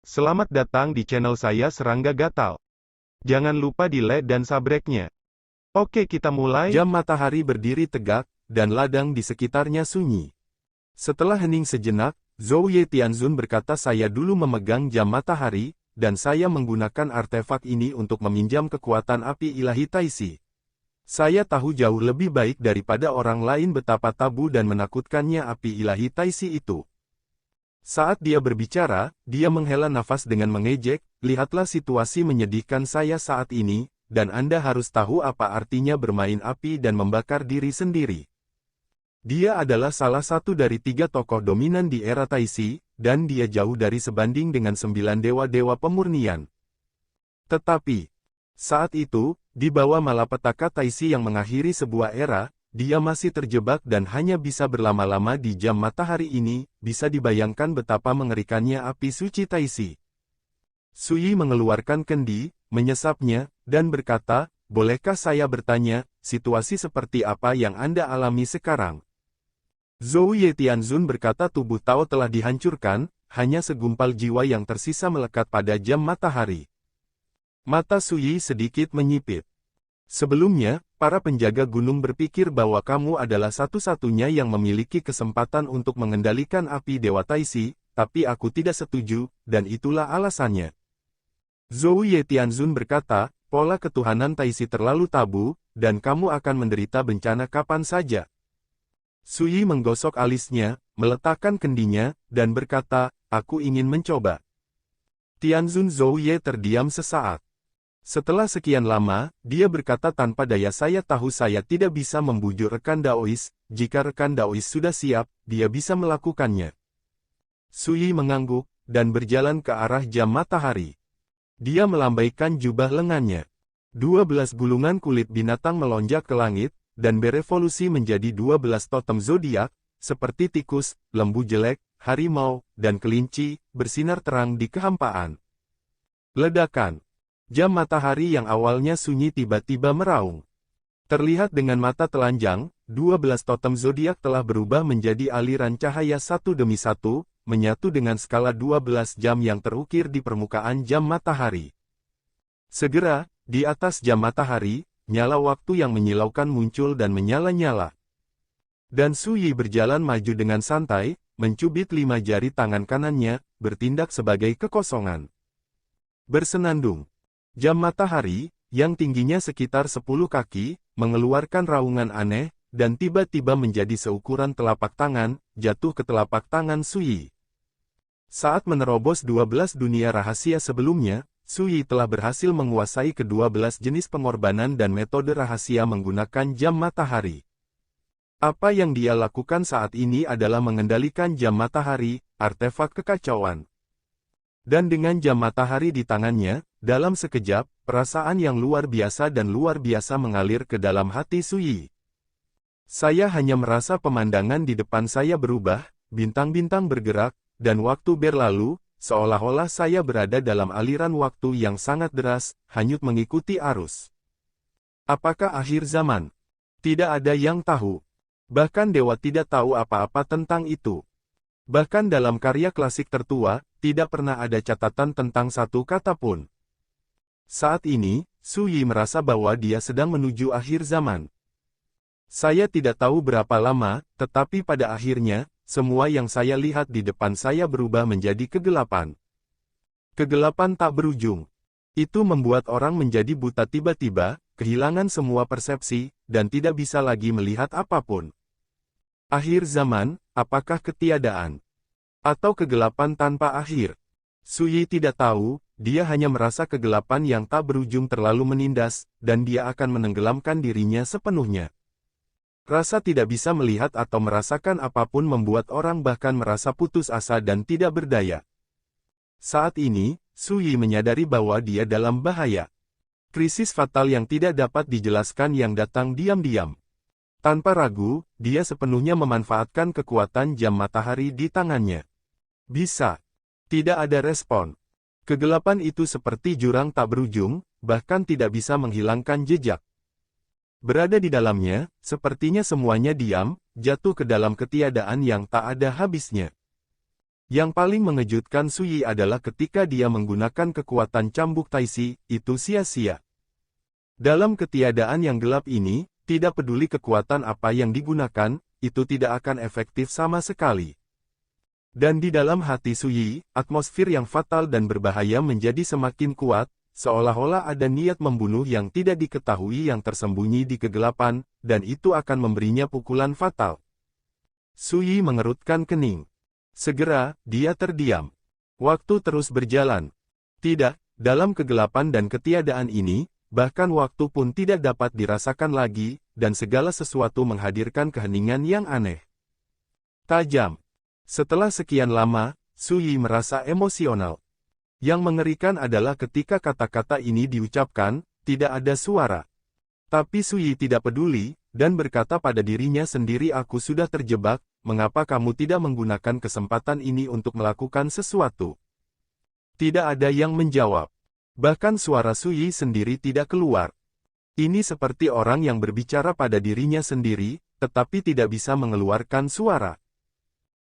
Selamat datang di channel saya Serangga Gatal. Jangan lupa di like dan subscribe-nya. Oke, kita mulai. Jam matahari berdiri tegak, dan ladang di sekitarnya sunyi. Setelah hening sejenak, Zhou Ye Tianzun berkata, saya dulu memegang jam matahari, dan saya menggunakan artefak ini untuk meminjam kekuatan api ilahi Taisi. Saya tahu jauh lebih baik daripada orang lain betapa tabu dan menakutkannya api ilahi Taisi itu. Saat dia berbicara, dia menghela nafas dengan mengejek, lihatlah situasi menyedihkan saya saat ini, dan Anda harus tahu apa artinya bermain api dan membakar diri sendiri. Dia adalah salah satu dari 3 tokoh dominan di era Taisi, dan dia jauh dari sebanding dengan 9 dewa-dewa pemurnian. Tetapi, saat itu, di bawah malapetaka Taisi yang mengakhiri sebuah era, dia masih terjebak dan hanya bisa berlama-lama di jam matahari ini, bisa dibayangkan betapa mengerikannya api suci Taisi. Sui mengeluarkan kendi, menyesapnya, dan berkata, bolehkah saya bertanya, situasi seperti apa yang Anda alami sekarang? Zhou Ye Tianzun berkata, tubuh Tao telah dihancurkan, hanya segumpal jiwa yang tersisa melekat pada jam matahari. Mata Sui sedikit menyipit. Sebelumnya, para penjaga gunung berpikir bahwa kamu adalah satu-satunya yang memiliki kesempatan untuk mengendalikan api Dewa Taisi, tapi aku tidak setuju, dan itulah alasannya. Zhou Ye Tianzun berkata, pola ketuhanan Taisi terlalu tabu, dan kamu akan menderita bencana kapan saja. Sui menggosok alisnya, meletakkan kendinya, dan berkata, aku ingin mencoba. Tianzun Zhou Ye terdiam sesaat. Setelah sekian lama, dia berkata, tanpa daya saya tahu saya tidak bisa membujuk rekan Daois, jika rekan Daois sudah siap, dia bisa melakukannya. Sui mengangguk, dan berjalan ke arah jam matahari. Dia melambaikan jubah lengannya. 12 gulungan kulit binatang melonjak ke langit, dan berevolusi menjadi 12 totem zodiak, seperti tikus, lembu jelek, harimau, dan kelinci, bersinar terang di kehampaan. Ledakan. Jam matahari yang awalnya sunyi tiba-tiba meraung. Terlihat dengan mata telanjang, 12 totem zodiak telah berubah menjadi aliran cahaya satu demi satu, menyatu dengan skala 12 jam yang terukir di permukaan jam matahari. Segera, di atas jam matahari, nyala waktu yang menyilaukan muncul dan menyala-nyala. Dan Sui berjalan maju dengan santai, mencubit 5 jari tangan kanannya, bertindak sebagai kekosongan. Bersenandung. Jam matahari, yang tingginya sekitar 10 kaki, mengeluarkan raungan aneh, dan tiba-tiba menjadi seukuran telapak tangan, jatuh ke telapak tangan Sui. Saat menerobos 12 dunia rahasia sebelumnya, Sui telah berhasil menguasai ke-12 jenis pengorbanan dan metode rahasia menggunakan jam matahari. Apa yang dia lakukan saat ini adalah mengendalikan jam matahari, artefak kekacauan. Dan dengan jam matahari di tangannya, dalam sekejap, perasaan yang luar biasa dan luar biasa mengalir ke dalam hati Sui. Saya hanya merasa pemandangan di depan saya berubah, bintang-bintang bergerak, dan waktu berlalu, seolah-olah saya berada dalam aliran waktu yang sangat deras, hanyut mengikuti arus. Apakah akhir zaman? Tidak ada yang tahu. Bahkan dewa tidak tahu apa-apa tentang itu. Bahkan dalam karya klasik tertua, tidak pernah ada catatan tentang satu kata pun. Saat ini, Sui merasa bahwa dia sedang menuju akhir zaman. Saya tidak tahu berapa lama, tetapi pada akhirnya, semua yang saya lihat di depan saya berubah menjadi kegelapan. Kegelapan tak berujung. Itu membuat orang menjadi buta tiba-tiba, kehilangan semua persepsi, dan tidak bisa lagi melihat apapun. Akhir zaman, apakah ketiadaan? Atau kegelapan tanpa akhir? Sui tidak tahu, dia hanya merasa kegelapan yang tak berujung terlalu menindas, dan dia akan menenggelamkan dirinya sepenuhnya. Rasa tidak bisa melihat atau merasakan apapun membuat orang bahkan merasa putus asa dan tidak berdaya. Saat ini, Sui menyadari bahwa dia dalam bahaya. Krisis fatal yang tidak dapat dijelaskan yang datang diam-diam. Tanpa ragu, dia sepenuhnya memanfaatkan kekuatan jam matahari di tangannya. Bisa. Tidak ada respon. Kegelapan itu seperti jurang tak berujung, bahkan tidak bisa menghilangkan jejak. Berada di dalamnya, sepertinya semuanya diam, jatuh ke dalam ketiadaan yang tak ada habisnya. Yang paling mengejutkan Suyi adalah ketika dia menggunakan kekuatan cambuk Taisi, itu sia-sia. Dalam ketiadaan yang gelap ini, tidak peduli kekuatan apa yang digunakan, itu tidak akan efektif sama sekali. Dan di dalam hati Suyi, atmosfer yang fatal dan berbahaya menjadi semakin kuat, seolah-olah ada niat membunuh yang tidak diketahui yang tersembunyi di kegelapan, dan itu akan memberinya pukulan fatal. Suyi mengerutkan kening. Segera, dia terdiam. Waktu terus berjalan. Tidak, dalam kegelapan dan ketiadaan ini, bahkan waktu pun tidak dapat dirasakan lagi, dan segala sesuatu menghadirkan keheningan yang aneh. Tajam. Setelah sekian lama, Suyi merasa emosional. Yang mengerikan adalah ketika kata-kata ini diucapkan, tidak ada suara. Tapi Suyi tidak peduli, dan berkata pada dirinya sendiri, aku sudah terjebak, mengapa kamu tidak menggunakan kesempatan ini untuk melakukan sesuatu? Tidak ada yang menjawab. Bahkan suara Suyi sendiri tidak keluar. Ini seperti orang yang berbicara pada dirinya sendiri, tetapi tidak bisa mengeluarkan suara.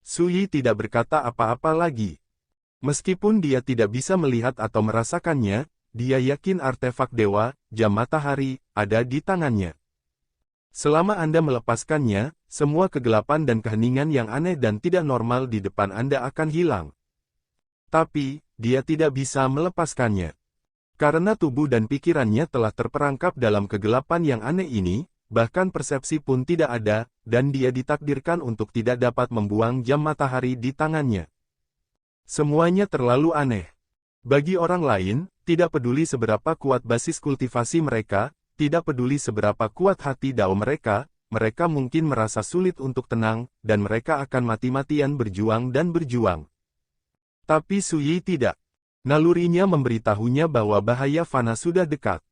Suyi tidak berkata apa-apa lagi. Meskipun dia tidak bisa melihat atau merasakannya, dia yakin artefak dewa, jam matahari, ada di tangannya. Selama Anda melepaskannya, semua kegelapan dan keheningan yang aneh dan tidak normal di depan Anda akan hilang. Tapi, dia tidak bisa melepaskannya. Karena tubuh dan pikirannya telah terperangkap dalam kegelapan yang aneh ini, bahkan persepsi pun tidak ada, dan dia ditakdirkan untuk tidak dapat membuang jam matahari di tangannya. Semuanya terlalu aneh. Bagi orang lain, tidak peduli seberapa kuat basis kultivasi mereka, tidak peduli seberapa kuat hati Dao mereka mungkin merasa sulit untuk tenang, dan mereka akan mati-matian berjuang dan berjuang. Tapi Suyi tidak. Nalurinya memberitahunya bahwa bahaya fana sudah dekat.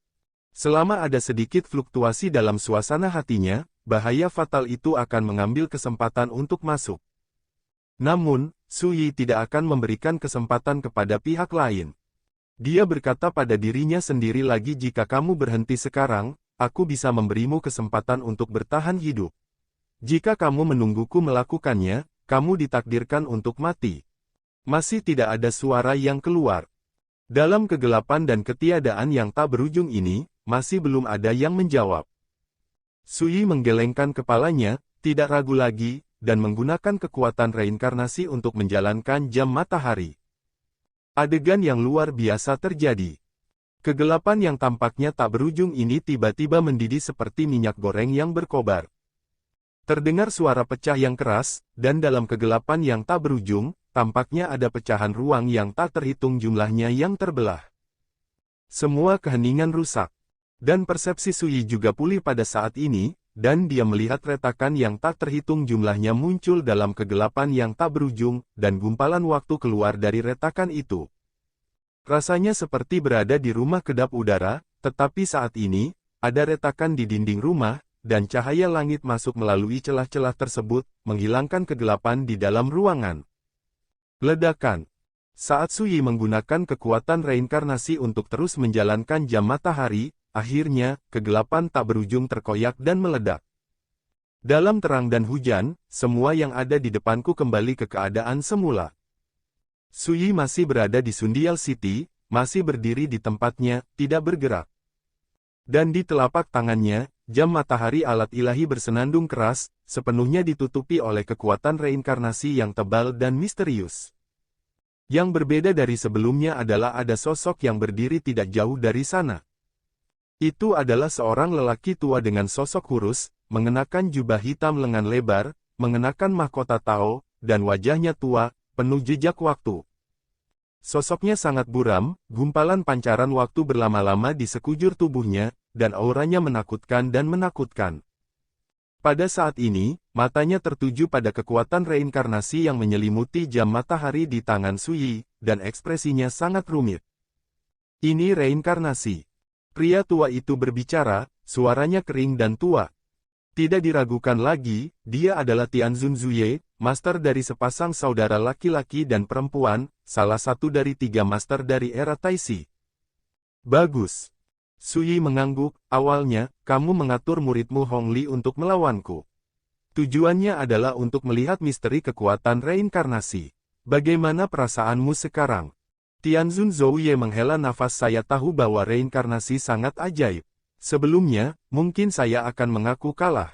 Selama ada sedikit fluktuasi dalam suasana hatinya, bahaya fatal itu akan mengambil kesempatan untuk masuk. Namun, Suyi tidak akan memberikan kesempatan kepada pihak lain. Dia berkata pada dirinya sendiri lagi, jika kamu berhenti sekarang, aku bisa memberimu kesempatan untuk bertahan hidup. Jika kamu menungguku melakukannya, kamu ditakdirkan untuk mati. Masih tidak ada suara yang keluar. Dalam kegelapan dan ketiadaan yang tak berujung ini, masih belum ada yang menjawab. Suyi menggelengkan kepalanya, tidak ragu lagi, dan menggunakan kekuatan reinkarnasi untuk menjalankan jam matahari. Adegan yang luar biasa terjadi. Kegelapan yang tampaknya tak berujung ini tiba-tiba mendidih seperti minyak goreng yang berkobar. Terdengar suara pecah yang keras, dan dalam kegelapan yang tak berujung, tampaknya ada pecahan ruang yang tak terhitung jumlahnya yang terbelah. Semua keheningan rusak. Dan persepsi Suyi juga pulih pada saat ini, dan dia melihat retakan yang tak terhitung jumlahnya muncul dalam kegelapan yang tak berujung, dan gumpalan waktu keluar dari retakan itu. Rasanya seperti berada di rumah kedap udara, tetapi saat ini, ada retakan di dinding rumah, dan cahaya langit masuk melalui celah-celah tersebut, menghilangkan kegelapan di dalam ruangan. Ledakan. Saat Suyi menggunakan kekuatan reinkarnasi untuk terus menjalankan jam matahari, akhirnya, kegelapan tak berujung terkoyak dan meledak. Dalam terang dan hujan, semua yang ada di depanku kembali ke keadaan semula. Suyi masih berada di Sundial City, masih berdiri di tempatnya, tidak bergerak. Dan di telapak tangannya, jam matahari alat ilahi bersenandung keras, sepenuhnya ditutupi oleh kekuatan reinkarnasi yang tebal dan misterius. Yang berbeda dari sebelumnya adalah ada sosok yang berdiri tidak jauh dari sana. Itu adalah seorang lelaki tua dengan sosok kurus, mengenakan jubah hitam lengan lebar, mengenakan mahkota Tao, dan wajahnya tua, penuh jejak waktu. Sosoknya sangat buram, gumpalan pancaran waktu berlama-lama di sekujur tubuhnya, dan auranya menakutkan dan menakutkan. Pada saat ini, matanya tertuju pada kekuatan reinkarnasi yang menyelimuti jam matahari di tangan Suyi, dan ekspresinya sangat rumit. Ini reinkarnasi. Pria tua itu berbicara, suaranya kering dan tua. Tidak diragukan lagi, dia adalah Tianzun Zuye, master dari sepasang saudara laki-laki dan perempuan, salah satu dari 3 master dari era Taisi. Bagus. Suyi mengangguk, awalnya, kamu mengatur muridmu Hong Li untuk melawanku. Tujuannya adalah untuk melihat misteri kekuatan reinkarnasi. Bagaimana perasaanmu sekarang? Tianzun Zouye menghela nafas. Saya tahu bahwa reinkarnasi sangat ajaib. Sebelumnya, mungkin saya akan mengaku kalah.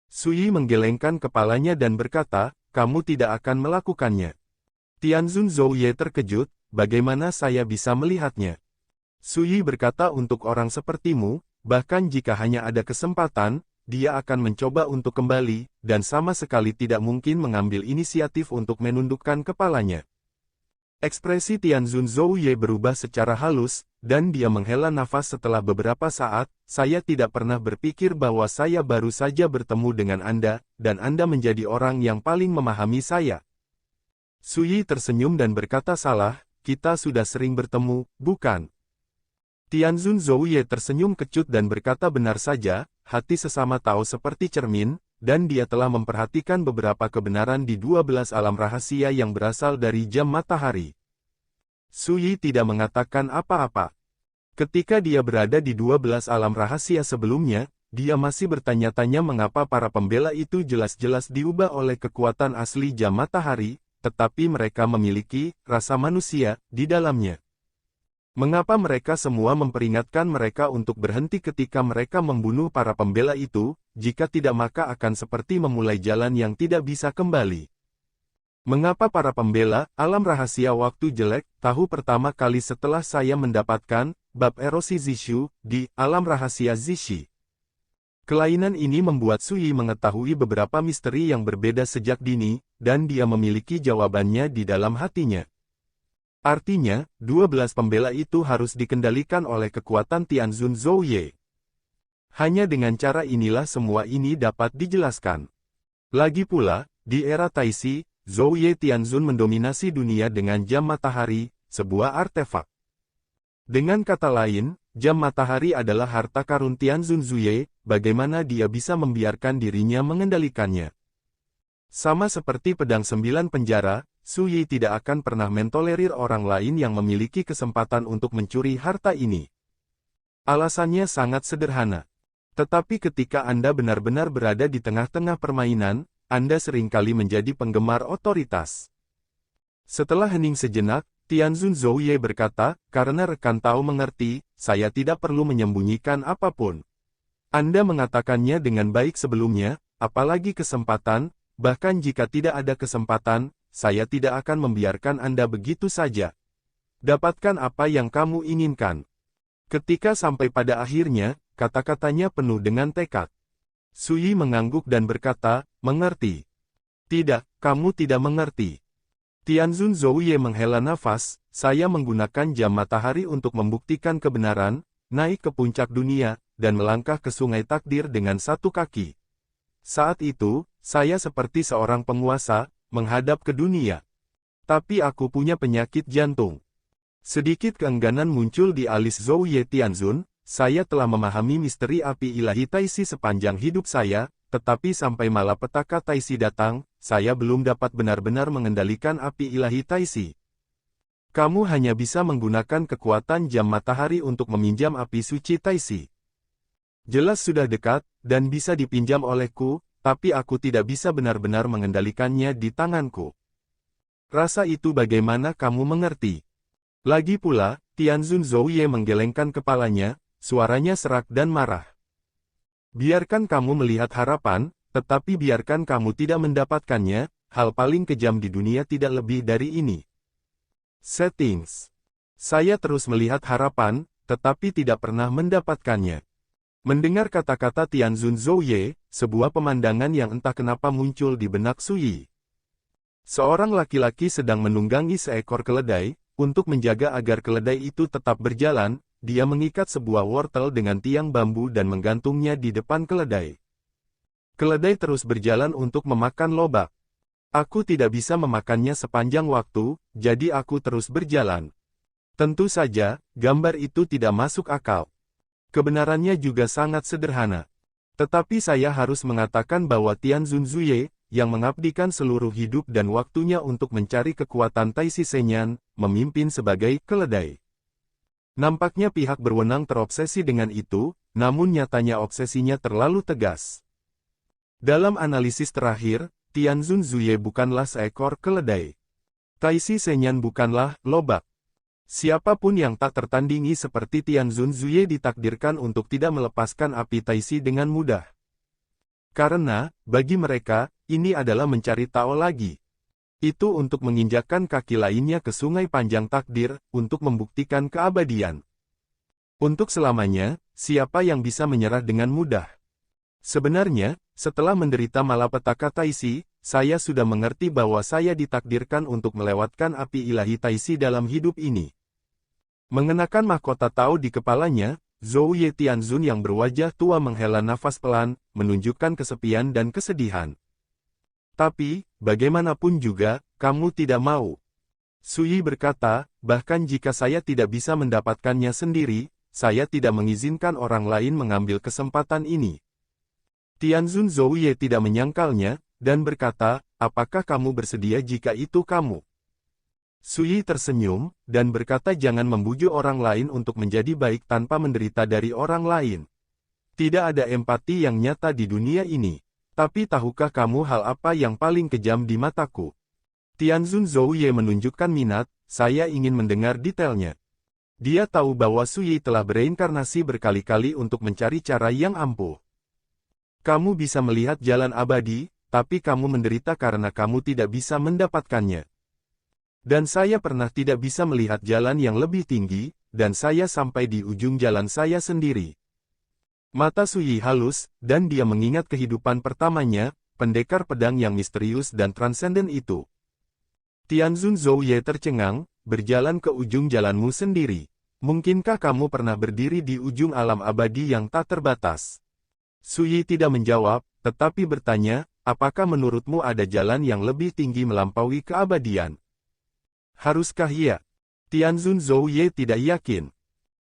Sui menggelengkan kepalanya dan berkata, kamu tidak akan melakukannya. Tianzun Zouye terkejut, bagaimana saya bisa melihatnya? Sui berkata, untuk orang sepertimu, bahkan jika hanya ada kesempatan, dia akan mencoba untuk kembali, dan sama sekali tidak mungkin mengambil inisiatif untuk menundukkan kepalanya. Ekspresi Tianzun Zouye berubah secara halus, dan dia menghela nafas setelah beberapa saat. Saya tidak pernah berpikir bahwa saya baru saja bertemu dengan Anda, dan Anda menjadi orang yang paling memahami saya. Sui tersenyum dan berkata, salah, kita sudah sering bertemu, bukan? Tianzun Zouye tersenyum kecut dan berkata, benar saja, hati sesama tahu seperti cermin, dan dia telah memperhatikan beberapa kebenaran di 12 alam rahasia yang berasal dari jam matahari. Sui tidak mengatakan apa-apa. Ketika dia berada di 12 alam rahasia sebelumnya, dia masih bertanya-tanya mengapa para pembela itu jelas-jelas diubah oleh kekuatan asli jam matahari, tetapi mereka memiliki rasa manusia di dalamnya. Mengapa mereka semua memperingatkan mereka untuk berhenti ketika mereka membunuh para pembela itu, jika tidak maka akan seperti memulai jalan yang tidak bisa kembali. Mengapa para pembela alam rahasia waktu jelek tahu pertama kali setelah saya mendapatkan bab erosi Zishu di alam rahasia Zishi? Kelainan ini membuat Sui mengetahui beberapa misteri yang berbeda sejak dini, dan dia memiliki jawabannya di dalam hatinya. Artinya, 12 pembela itu harus dikendalikan oleh kekuatan Tianzun Zouye. Hanya dengan cara inilah semua ini dapat dijelaskan. Lagi pula, di era Taixi, Zouye Tianzun mendominasi dunia dengan jam matahari, sebuah artefak. Dengan kata lain, jam matahari adalah harta karun Tianzun Zouye, bagaimana dia bisa membiarkan dirinya mengendalikannya. Sama seperti pedang 9 penjara, Sui tidak akan pernah mentolerir orang lain yang memiliki kesempatan untuk mencuri harta ini. Alasannya sangat sederhana. Tetapi ketika Anda benar-benar berada di tengah-tengah permainan, Anda seringkali menjadi penggemar otoritas. Setelah hening sejenak, Tianzun Zouye berkata, karena rekan tahu mengerti, saya tidak perlu menyembunyikan apapun. Anda mengatakannya dengan baik sebelumnya, apalagi kesempatan, bahkan jika tidak ada kesempatan, saya tidak akan membiarkan Anda begitu saja. Dapatkan apa yang kamu inginkan. Ketika sampai pada akhirnya, kata-katanya penuh dengan tekad. Sui mengangguk dan berkata, mengerti. Tidak, kamu tidak mengerti. Tianzun Zouye menghela nafas, saya menggunakan jam matahari untuk membuktikan kebenaran, naik ke puncak dunia, dan melangkah ke sungai takdir dengan satu kaki. Saat itu, saya seperti seorang penguasa, menghadap ke dunia. Tapi aku punya penyakit jantung. Sedikit keengganan muncul di alis Zouye Tianzun, saya telah memahami misteri api ilahi Taixi sepanjang hidup saya, tetapi sampai malapetaka Taixi datang, saya belum dapat benar-benar mengendalikan api ilahi Taixi. Kamu hanya bisa menggunakan kekuatan jam matahari untuk meminjam api suci Taixi. Jelas sudah dekat, dan bisa dipinjam olehku, tapi aku tidak bisa benar-benar mengendalikannya di tanganku. Rasa itu bagaimana kamu mengerti? Lagi pula, Tianzun Zouye menggelengkan kepalanya, suaranya serak dan marah. Biarkan kamu melihat harapan, tetapi biarkan kamu tidak mendapatkannya, hal paling kejam di dunia tidak lebih dari ini. Settings. Saya terus melihat harapan, tetapi tidak pernah mendapatkannya. Mendengar kata-kata Tianzun Zouye, sebuah pemandangan yang entah kenapa muncul di benak Sui. Seorang laki-laki sedang menunggangi seekor keledai, untuk menjaga agar keledai itu tetap berjalan, dia mengikat sebuah wortel dengan tiang bambu dan menggantungnya di depan keledai. Keledai terus berjalan untuk memakan lobak. Aku tidak bisa memakannya sepanjang waktu, jadi aku terus berjalan. Tentu saja, gambar itu tidak masuk akal. Kebenarannya juga sangat sederhana. Tetapi saya harus mengatakan bahwa Tianzun Zouye, yang mengabdikan seluruh hidup dan waktunya untuk mencari kekuatan Taixi Senyan, memimpin sebagai keledai. Nampaknya pihak berwenang terobsesi dengan itu, namun nyatanya obsesinya terlalu tegas. Dalam analisis terakhir, Tianzun Zouye bukanlah seekor keledai. Taisi Senyan bukanlah lobak. Siapapun yang tak tertandingi seperti Tianzun Zuye ditakdirkan untuk tidak melepaskan api Taisi dengan mudah. Karena, bagi mereka, ini adalah mencari Tao lagi. Itu untuk menginjakkan kaki lainnya ke sungai panjang takdir, untuk membuktikan keabadian. Untuk selamanya, siapa yang bisa menyerah dengan mudah? Sebenarnya, setelah menderita malapetaka Taisi, saya sudah mengerti bahwa saya ditakdirkan untuk melewatkan api ilahi Taisi dalam hidup ini. Mengenakan mahkota Tao di kepalanya, Zhou Ye Tianzun yang berwajah tua menghela nafas pelan, menunjukkan kesepian dan kesedihan. Tapi, bagaimanapun juga, kamu tidak mau. Suyi berkata, bahkan jika saya tidak bisa mendapatkannya sendiri, saya tidak mengizinkan orang lain mengambil kesempatan ini. Tianzun Zhou Ye tidak menyangkalnya, dan berkata, apakah kamu bersedia jika itu kamu? Suyi tersenyum, dan berkata jangan membujuk orang lain untuk menjadi baik tanpa menderita dari orang lain. Tidak ada empati yang nyata di dunia ini. Tapi tahukah kamu hal apa yang paling kejam di mataku? Tianzun Zhou Ye menunjukkan minat, saya ingin mendengar detailnya. Dia tahu bahwa Suyi telah bereinkarnasi berkali-kali untuk mencari cara yang ampuh. Kamu bisa melihat jalan abadi, tapi kamu menderita karena kamu tidak bisa mendapatkannya. Dan saya pernah tidak bisa melihat jalan yang lebih tinggi, dan saya sampai di ujung jalan saya sendiri. Mata Suyi halus, dan dia mengingat kehidupan pertamanya, pendekar pedang yang misterius dan transenden itu. Tianzun Zhou Ye tercengang, berjalan ke ujung jalanmu sendiri. Mungkinkah kamu pernah berdiri di ujung alam abadi yang tak terbatas? Suyi tidak menjawab, tetapi bertanya, apakah menurutmu ada jalan yang lebih tinggi melampaui keabadian? Haruskah iya? Tianzun Zhou Ye tidak yakin.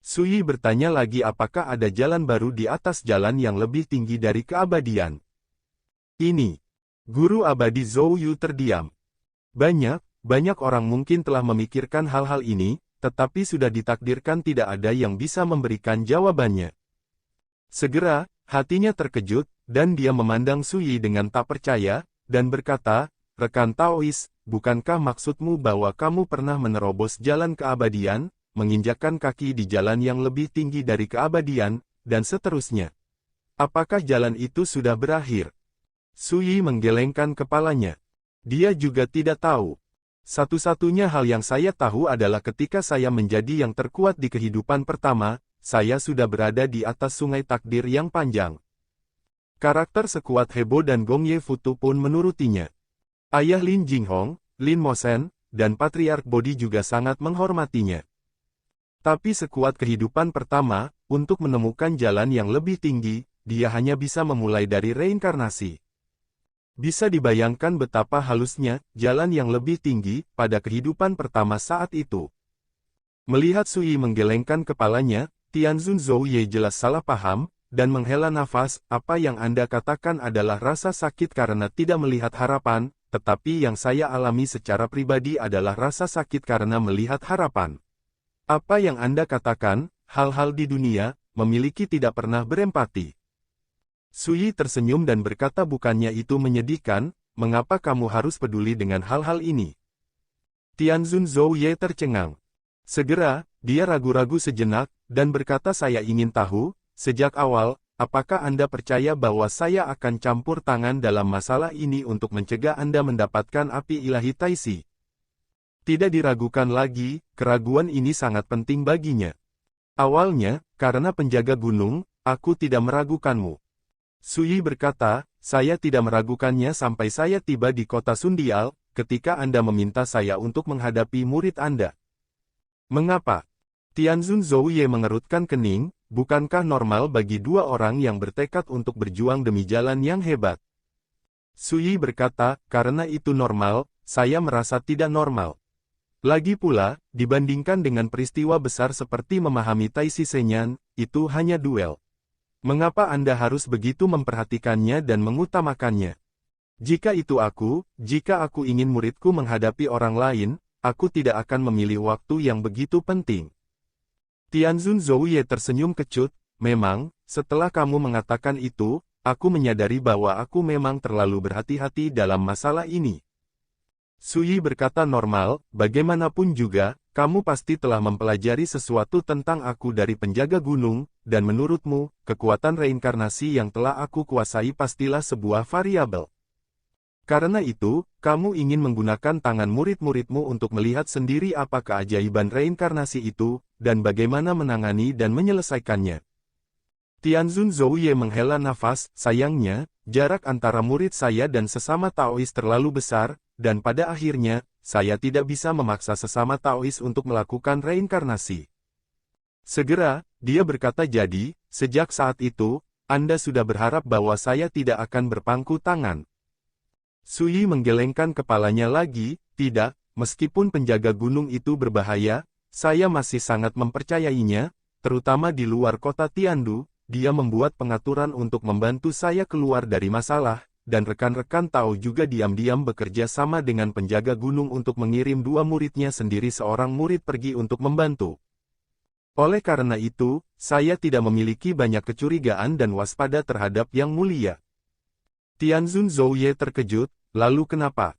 Suyi bertanya lagi apakah ada jalan baru di atas jalan yang lebih tinggi dari keabadian. Ini. Guru abadi Zhou Yu terdiam. Banyak orang mungkin telah memikirkan hal-hal ini, tetapi sudah ditakdirkan tidak ada yang bisa memberikan jawabannya. Segera, hatinya terkejut, dan dia memandang Suyi dengan tak percaya, dan berkata, rekan Taois, bukankah maksudmu bahwa kamu pernah menerobos jalan keabadian, menginjakkan kaki di jalan yang lebih tinggi dari keabadian, dan seterusnya? Apakah jalan itu sudah berakhir? Suyi menggelengkan kepalanya. Dia juga tidak tahu. Satu-satunya hal yang saya tahu adalah ketika saya menjadi yang terkuat di kehidupan pertama, saya sudah berada di atas sungai takdir yang panjang. Karakter sekuat Hebo dan Gong Ye Futu pun menurutinya. Ayah Lin Jinghong, Lin Mosen, dan Patriark Bodhi juga sangat menghormatinya. Tapi sekuat kehidupan pertama, untuk menemukan jalan yang lebih tinggi, dia hanya bisa memulai dari reinkarnasi. Bisa dibayangkan betapa halusnya jalan yang lebih tinggi pada kehidupan pertama saat itu. Melihat Suyi menggelengkan kepalanya, Tianzun Zhou Ye jelas salah paham, dan menghela nafas, apa yang Anda katakan adalah rasa sakit karena tidak melihat harapan, tetapi yang saya alami secara pribadi adalah rasa sakit karena melihat harapan. Apa yang Anda katakan, hal-hal di dunia, memiliki tidak pernah berempati. Suyi tersenyum dan berkata bukannya itu menyedihkan, mengapa kamu harus peduli dengan hal-hal ini? Tianzun Zhou Ye tercengang. Segera, dia ragu-ragu sejenak, dan berkata saya ingin tahu, sejak awal, apakah Anda percaya bahwa saya akan campur tangan dalam masalah ini untuk mencegah Anda mendapatkan api ilahi Taisi? Tidak diragukan lagi, keraguan ini sangat penting baginya. Awalnya, karena penjaga gunung, aku tidak meragukanmu. Suyi berkata, saya tidak meragukannya sampai saya tiba di kota Sundial, ketika Anda meminta saya untuk menghadapi murid Anda. Mengapa? Tianzun Zhou Ye mengerutkan kening, bukankah normal bagi dua orang yang bertekad untuk berjuang demi jalan yang hebat? Suyi berkata, karena itu normal, saya merasa tidak normal. Lagi pula, dibandingkan dengan peristiwa besar seperti memahami Taisi Senyan, itu hanya duel. Mengapa Anda harus begitu memperhatikannya dan mengutamakannya? Jika aku ingin muridku menghadapi orang lain, aku tidak akan memilih waktu yang begitu penting. Tianzun Zhou Ye tersenyum kecut, memang, setelah kamu mengatakan itu, aku menyadari bahwa aku memang terlalu berhati-hati dalam masalah ini. Suyi berkata normal, bagaimanapun juga, kamu pasti telah mempelajari sesuatu tentang aku dari penjaga gunung, dan menurutmu, kekuatan reinkarnasi yang telah aku kuasai pastilah sebuah variabel. Karena itu, kamu ingin menggunakan tangan murid-muridmu untuk melihat sendiri apa keajaiban reinkarnasi itu, dan bagaimana menangani dan menyelesaikannya. Tianzun Zouye menghela nafas, sayangnya, jarak antara murid saya dan sesama Taois terlalu besar, dan pada akhirnya, saya tidak bisa memaksa sesama Taois untuk melakukan reinkarnasi. Segera, dia berkata jadi, sejak saat itu, Anda sudah berharap bahwa saya tidak akan berpangku tangan. Suyi menggelengkan kepalanya lagi, tidak, meskipun penjaga gunung itu berbahaya, saya masih sangat mempercayainya, terutama di luar kota Tiandu, dia membuat pengaturan untuk membantu saya keluar dari masalah, dan rekan-rekan Tao juga diam-diam bekerja sama dengan penjaga gunung untuk mengirim 2 muridnya sendiri seorang murid pergi untuk membantu. Oleh karena itu, saya tidak memiliki banyak kecurigaan dan waspada terhadap Yang Mulia. Tianzun Zouye terkejut, lalu kenapa?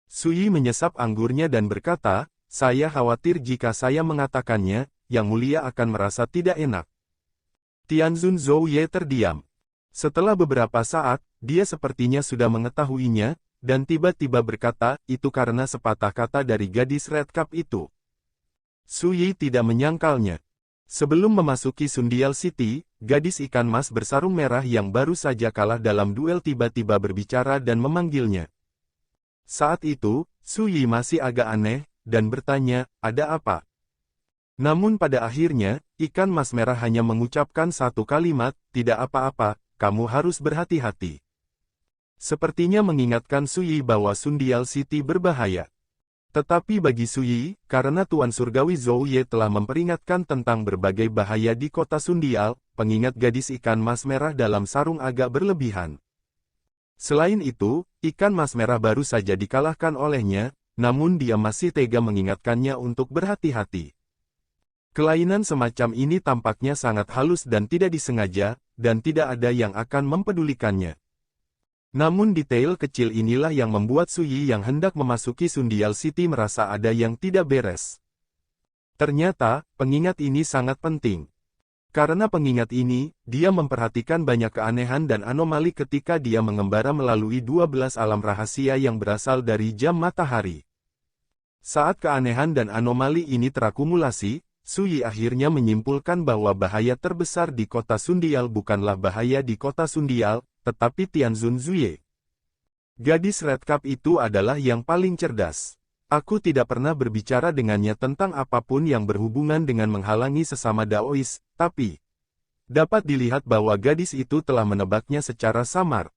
Suyi menyesap anggurnya dan berkata, saya khawatir jika saya mengatakannya, Yang Mulia akan merasa tidak enak. Tianzun Zouye terdiam. Setelah beberapa saat, dia sepertinya sudah mengetahuinya, dan tiba-tiba berkata, itu karena sepatah kata dari gadis Red Cup itu. Suyi tidak menyangkalnya. Sebelum memasuki Sundial City, gadis ikan mas bersarung merah yang baru saja kalah dalam duel tiba-tiba berbicara dan memanggilnya. Saat itu, Suyi masih agak aneh, dan bertanya, ada apa? Namun pada akhirnya, ikan mas merah hanya mengucapkan satu kalimat, tidak apa-apa, kamu harus berhati-hati. Sepertinya mengingatkan Suyi bahwa Sundial City berbahaya. Tetapi bagi Suyi, karena Tuan Surgawi Zouye telah memperingatkan tentang berbagai bahaya di kota Sundial, pengingat gadis ikan mas merah dalam sarung agak berlebihan. Selain itu, ikan mas merah baru saja dikalahkan olehnya, namun dia masih tega mengingatkannya untuk berhati-hati. Kelainan semacam ini tampaknya sangat halus dan tidak disengaja, dan tidak ada yang akan mempedulikannya. Namun detail kecil inilah yang membuat Suyi yang hendak memasuki Sundial City merasa ada yang tidak beres. Ternyata, pengingat ini sangat penting. Karena pengingat ini, dia memperhatikan banyak keanehan dan anomali ketika dia mengembara melalui 12 alam rahasia yang berasal dari jam matahari. Saat keanehan dan anomali ini terakumulasi, Suyi akhirnya menyimpulkan bahwa bahaya terbesar di kota Sundial bukanlah bahaya di kota Sundial, tetapi Tianzun Zouye. Gadis Red Cup itu adalah yang paling cerdas. Aku tidak pernah berbicara dengannya tentang apapun yang berhubungan dengan menghalangi sesama Daois, tapi dapat dilihat bahwa gadis itu telah menebaknya secara samar.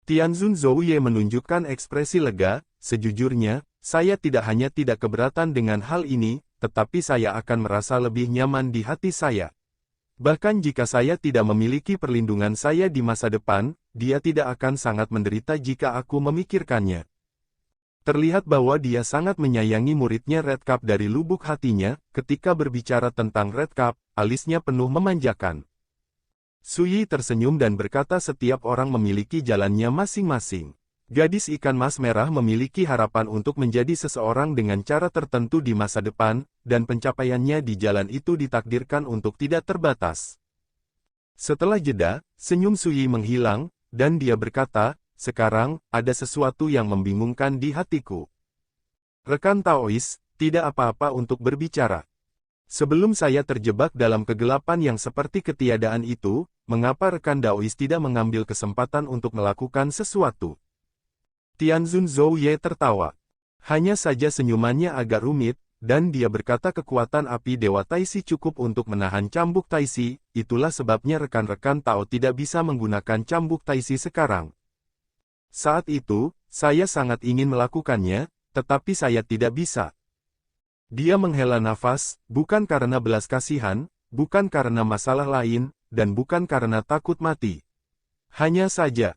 Tianzun Zouye menunjukkan ekspresi lega, sejujurnya, saya tidak hanya tidak keberatan dengan hal ini, tetapi saya akan merasa lebih nyaman di hati saya. Bahkan jika saya tidak memiliki perlindungan saya di masa depan, dia tidak akan sangat menderita jika aku memikirkannya. Terlihat bahwa dia sangat menyayangi muridnya Red Cup dari lubuk hatinya, ketika berbicara tentang Red Cup, alisnya penuh memanjakan. Suyi tersenyum dan berkata setiap orang memiliki jalannya masing-masing. Gadis ikan mas merah memiliki harapan untuk menjadi seseorang dengan cara tertentu di masa depan, dan pencapaiannya di jalan itu ditakdirkan untuk tidak terbatas. Setelah jeda, senyum Suyi menghilang, dan dia berkata, sekarang, ada sesuatu yang membingungkan di hatiku. Rekan Taois, tidak apa-apa untuk berbicara. Sebelum saya terjebak dalam kegelapan yang seperti ketiadaan itu, mengapa rekan Daois tidak mengambil kesempatan untuk melakukan sesuatu? Tianzun Zouye tertawa. Hanya saja senyumannya agak rumit, dan dia berkata kekuatan api Dewa Taisi cukup untuk menahan cambuk Taisi, itulah sebabnya rekan-rekan Tao tidak bisa menggunakan cambuk Taisi sekarang. Saat itu, saya sangat ingin melakukannya, tetapi saya tidak bisa. Dia menghela nafas, bukan karena belas kasihan, bukan karena masalah lain, dan bukan karena takut mati. Hanya saja,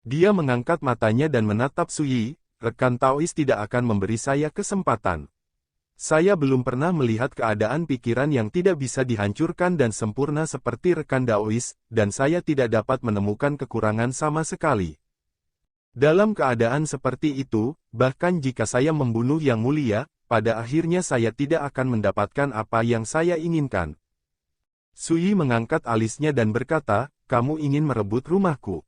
dia mengangkat matanya dan menatap Suyi, rekan Taois tidak akan memberi saya kesempatan. Saya belum pernah melihat keadaan pikiran yang tidak bisa dihancurkan dan sempurna seperti rekan Daois, dan saya tidak dapat menemukan kekurangan sama sekali. Dalam keadaan seperti itu, bahkan jika saya membunuh Yang Mulia, pada akhirnya saya tidak akan mendapatkan apa yang saya inginkan. Sui mengangkat alisnya dan berkata, kamu ingin merebut rumahku.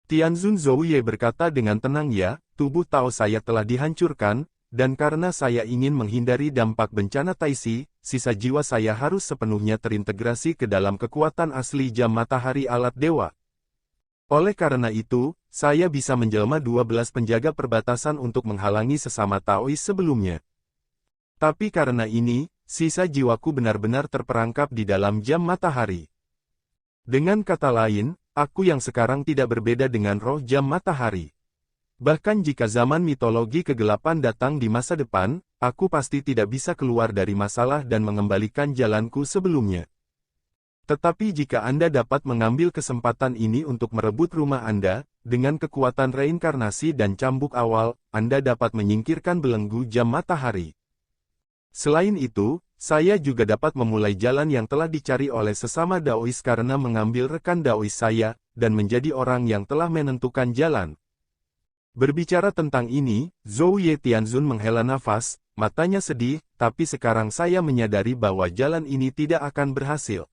Tianzun Zouye berkata dengan tenang, ya, tubuh Tao saya telah dihancurkan, dan karena saya ingin menghindari dampak bencana Taisi, sisa jiwa saya harus sepenuhnya terintegrasi ke dalam kekuatan asli jam matahari alat dewa. Oleh karena itu, saya bisa menjelma 12 penjaga perbatasan untuk menghalangi sesama Taois sebelumnya. Tapi karena ini, sisa jiwaku benar-benar terperangkap di dalam jam matahari. Dengan kata lain, aku yang sekarang tidak berbeda dengan roh jam matahari. Bahkan jika zaman mitologi kegelapan datang di masa depan, aku pasti tidak bisa keluar dari masalah dan mengembalikan jalanku sebelumnya. Tetapi jika Anda dapat mengambil kesempatan ini untuk merebut rumah Anda, dengan kekuatan reinkarnasi dan cambuk awal, Anda dapat menyingkirkan belenggu jam matahari. Selain itu, saya juga dapat memulai jalan yang telah dicari oleh sesama Daois karena mengambil rekan Daois saya, dan menjadi orang yang telah menentukan jalan. Berbicara tentang ini, Zouye Tianzun menghela nafas, matanya sedih, tapi sekarang saya menyadari bahwa jalan ini tidak akan berhasil.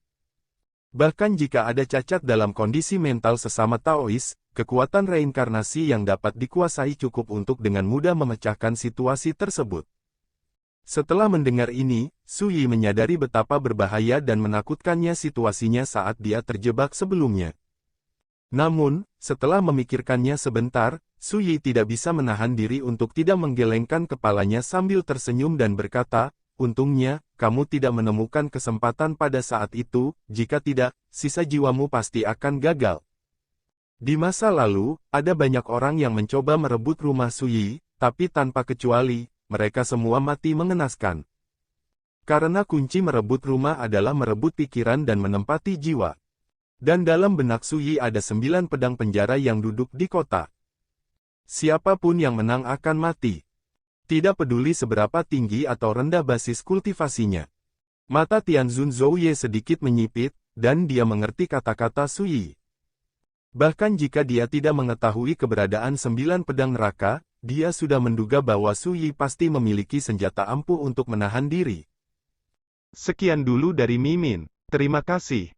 Bahkan jika ada cacat dalam kondisi mental sesama Taois, kekuatan reinkarnasi yang dapat dikuasai cukup untuk dengan mudah memecahkan situasi tersebut. Setelah mendengar ini, Sui menyadari betapa berbahaya dan menakutkannya situasinya saat dia terjebak sebelumnya. Namun, setelah memikirkannya sebentar, Sui tidak bisa menahan diri untuk tidak menggelengkan kepalanya sambil tersenyum dan berkata, untungnya, kamu tidak menemukan kesempatan pada saat itu, jika tidak, sisa jiwamu pasti akan gagal. Di masa lalu, ada banyak orang yang mencoba merebut rumah Sui, tapi tanpa kecuali, mereka semua mati mengenaskan. Karena kunci merebut rumah adalah merebut pikiran dan menempati jiwa. Dan dalam benak Sui ada 9 pedang penjara yang duduk di kota. Siapapun yang menang akan mati. Tidak peduli seberapa tinggi atau rendah basis kultivasinya. Mata Tianzun Zouye sedikit menyipit, dan dia mengerti kata-kata Sui. Bahkan jika dia tidak mengetahui keberadaan 9 pedang neraka, dia sudah menduga bahwa Sui pasti memiliki senjata ampuh untuk menahan diri. Sekian dulu dari Mimin. Terima kasih.